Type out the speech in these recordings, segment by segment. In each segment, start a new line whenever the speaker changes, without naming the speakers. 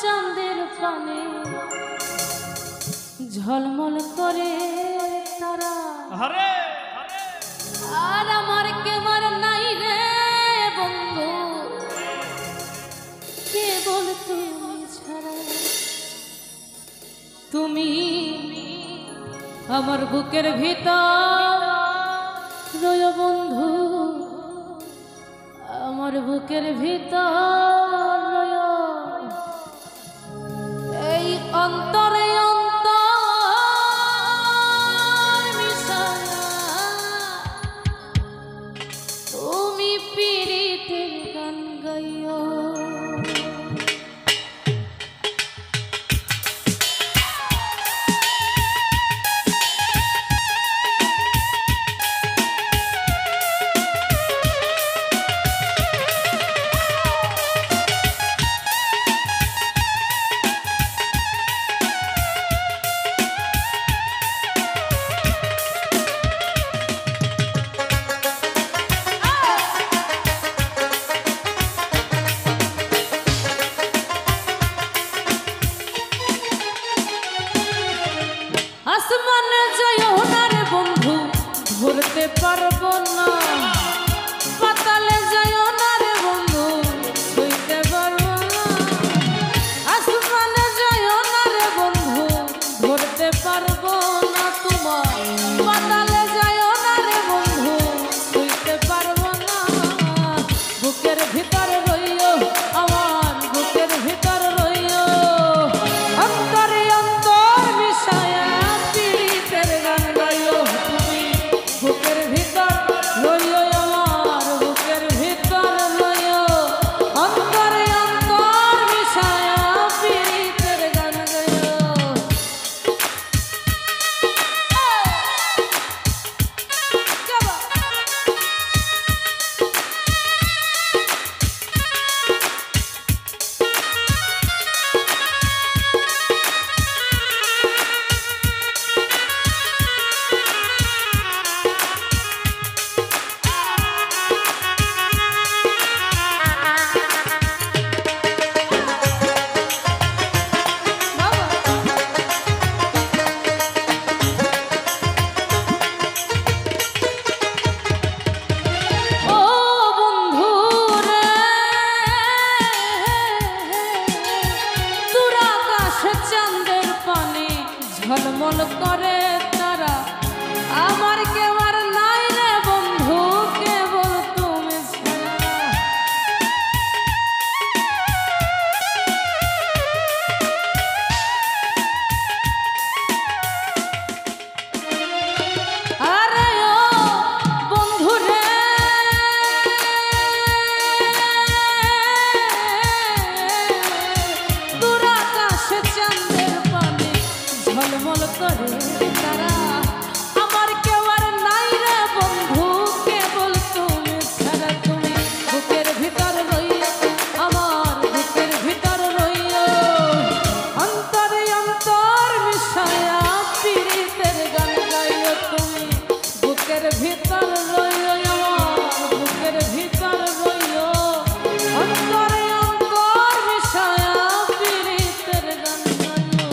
চাঁদের পানে ঝলমল করে তারা আর আমার কেবল নাই রে বন্ধু কেবল তুমি ছাড়া। তুমি আমার বুকের ভিতর রয় বন্ধু, আমার বুকের ভিতর রয় এই অন্তরে অন্তর মিশায়া তুমি পীড়িতের গান গাইও। আসমানে যাইও না রে বন্ধু ধরতে পারবো না, পাতালে যাইও না রে বন্ধু ছুঁইতে পারবো না। আসমানে যাইও না রে বন্ধু ধরতে পারবো না তোমার, পাতালে যাইও না রে বন্ধু ছুঁইতে পারবো না। বুকের ভিতরে রইও আমার বুকের ভিতরে রইও অন্তরে অন্তর মিশায়া বুকের ভিতর রইও আমার বুকের ভিতর রইও অন্তরে অন্তর মিশায়া পীড়িতের গান গাইও। ঝলমল করে তারা আমার কেবল নাই রে বন্ধু কেবল তুমি ছাড়া। আরে ও বন্ধু রে দূর আকাশে চাঁদের পানে ঝলমল করে তারা আমার কেবল নাই রে বন্ধু কেবল তুমি ছাড়া। তুমি বুকের ভিতর রইও আমার বুকের ভিতর রইও অন্তরে অন্তর মিশায়া পীড়িতের গান গাইও। তুমি বুকের ভিতর রইও আমার বুকের ভিতর রইও অন্তরে অন্তর মিশায়া পীড়িতের গান গাইও।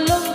লঙ্গি